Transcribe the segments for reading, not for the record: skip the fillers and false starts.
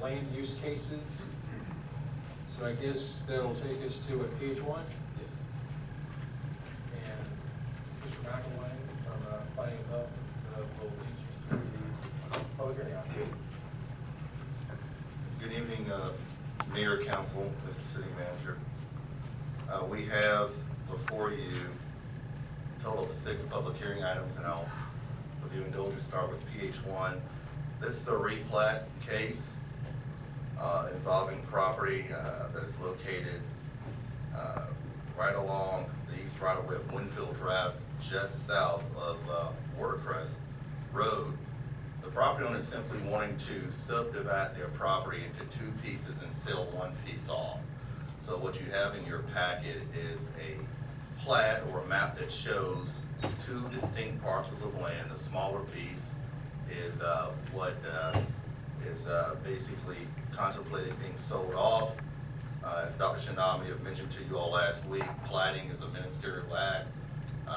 land use cases. So I guess that'll take us to what, page 1? Yes. And Mr. McElwain from Planning and Development will lead you through the public hearing. Good evening, Mayor, Council, Mr. City Manager. We have before you a total of 6 public hearing items, and I'll, with your indulgence, start with PH1. This is a replat case involving property that is located right along the east right-of-way of Winfield Drive, just south of Watercress Road. The property owner is simply wanting to subdivide their property into 2 pieces and sell 1 piece off. So what you have in your packet is a plat or a map that shows 2 distinct parcels of land. The smaller piece is what is basically contemplated being sold off. As Dr. Shinami have mentioned to you all last week, platting is a ministerial act.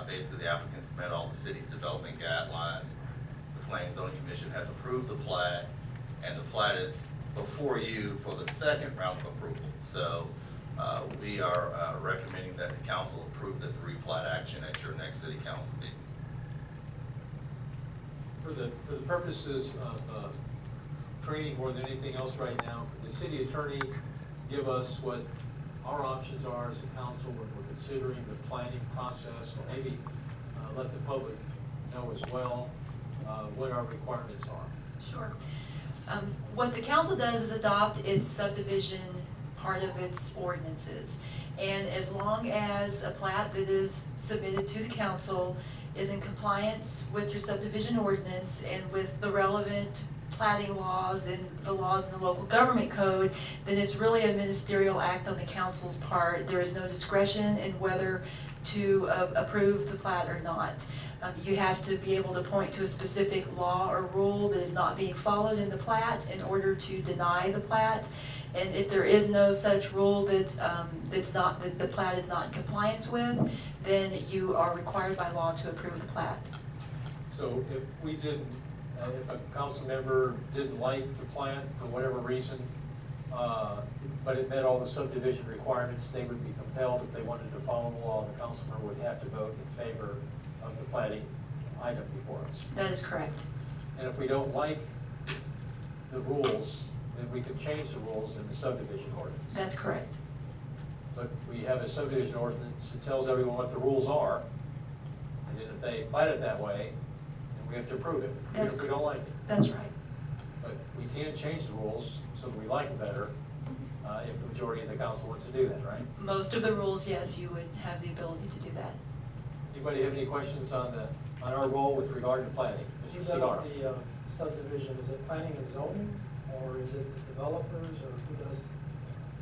Basically, the applicants met all the city's development guidelines. The Planning and Zoning Commission has approved the plat, and the plat is before you for the 2nd round of approval. So we are recommending that the council approve this replat action at your next city council meeting. For the purposes of training more than anything else right now, could the city attorney give us what our options are as a council when we're considering the planning process, or maybe let the public know as well what our requirements are? Sure. What the council does is adopt its subdivision part of its ordinances. And as long as a plat that is submitted to the council is in compliance with your subdivision ordinance and with the relevant platting laws and the laws in the local government code, then it's really a ministerial act on the council's part. There is no discretion in whether to approve the plat or not. You have to be able to point to a specific law or rule that is not being followed in the plat in order to deny the plat. And if there is no such rule that that the plat is not in compliance with, then you are required by law to approve the plat. So if we didn't, if a council member didn't like the plat for whatever reason, but it met all the subdivision requirements, they would be compelled, if they wanted to follow the law, the council member would have to vote in favor of the platting item before us. That is correct. And if we don't like the rules, then we can change the rules in the subdivision ordinance. That's correct. But we have a subdivision ordinance that tells everyone what the rules are, and then if they plat it that way, then we have to approve it, even if we don't like it. That's right. But we can change the rules so that we like it better, if the majority of the council wants to do that, right? Most of the rules, yes, you would have the ability to do that. Anybody have any questions on our role with regard to planning? Who Mr. does Cigar. the subdivision? Is it planning and zoning, or is it the developers, or who does?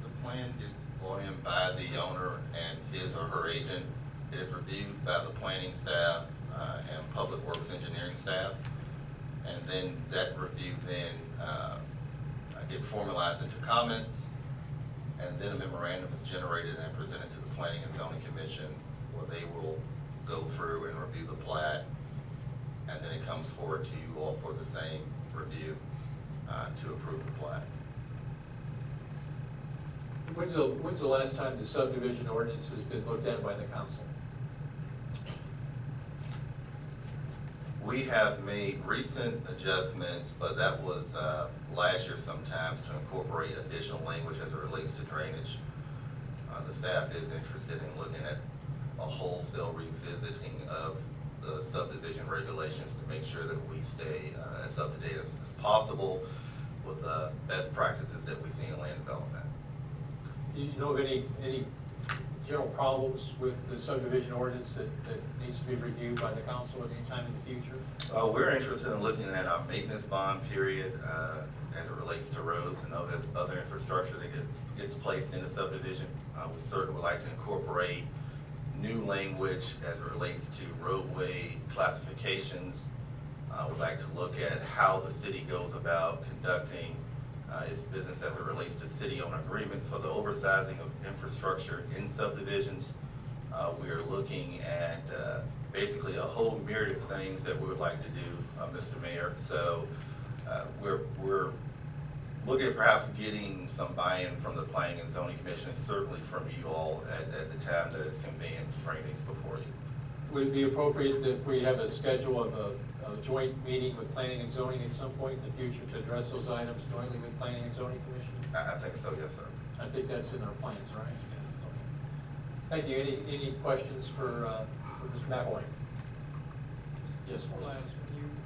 The plan is brought in by the owner and his or her agent. It is reviewed by the planning staff and public works engineering staff. And then that review then gets formalized into comments, and then a memorandum is generated and presented to the Planning and Zoning Commission, where they will go through and review the plat, and then it comes forward to you all for the same review to approve the plat. When's the last time the subdivision ordinance has been looked at by the council? We have made recent adjustments, but that was last year sometimes, to incorporate additional language as it relates to drainage. The staff is interested in looking at a wholesale revisiting of the subdivision regulations to make sure that we stay as up to date as possible with best practices that we see in land development. Do you know of any general problems with the subdivision ordinance that needs to be reviewed by the council at any time in the future? We're interested in looking at our maintenance bond period as it relates to roads and other infrastructure that gets placed in the subdivision. We certainly would like to incorporate new language as it relates to roadway classifications. We'd like to look at how the city goes about conducting its business as it relates to city-owned agreements for the oversizing of infrastructure in subdivisions. We are looking at basically a whole myriad of things that we would like to do, Mr. Mayor. So we're look at perhaps getting some buy-in from the Planning and Zoning Commission, and certainly from you all at the time that it's convenient to bring these before you. Would it be appropriate if we have a schedule of a joint meeting with Planning and Zoning at some point in the future to address those items jointly with Planning and Zoning Commission? I think so, yes, sir. I think that's in our plans, right? Thank you. Any questions for Mr. McElwain? Yes, Well, please. Lance,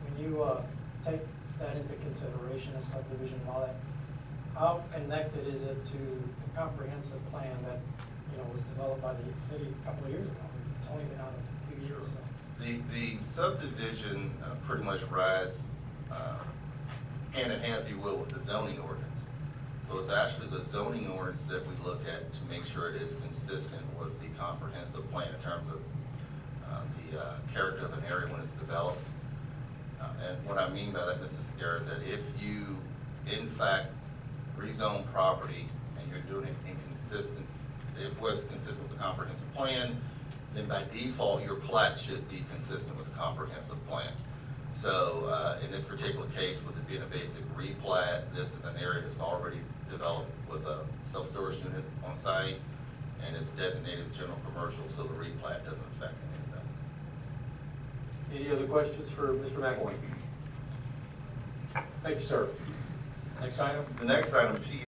when you take that into consideration, a subdivision and all that, how connected is it to the comprehensive plan that, was developed by the city a couple of years ago? It's only been out a few years, so. The subdivision pretty much rides hand in hand, if you will, with the zoning ordinance. So it's actually the zoning ordinance that we look at to make sure it is consistent with the comprehensive plan in terms of the character of an area when it's developed. And what I mean by that, Mr. Segura, is that if you, in fact, rezone property and you're doing it inconsistent, it was consistent with the comprehensive plan, then by default, your plat should be consistent with the comprehensive plan. So in this particular case, with it being a basic replat, this is an area that's already developed with a self-storage unit on site, and it's designated as general commercial, so the replat doesn't affect anything. Any other questions for Mr. McElwain? Thank you, sir. Next item? The next item, P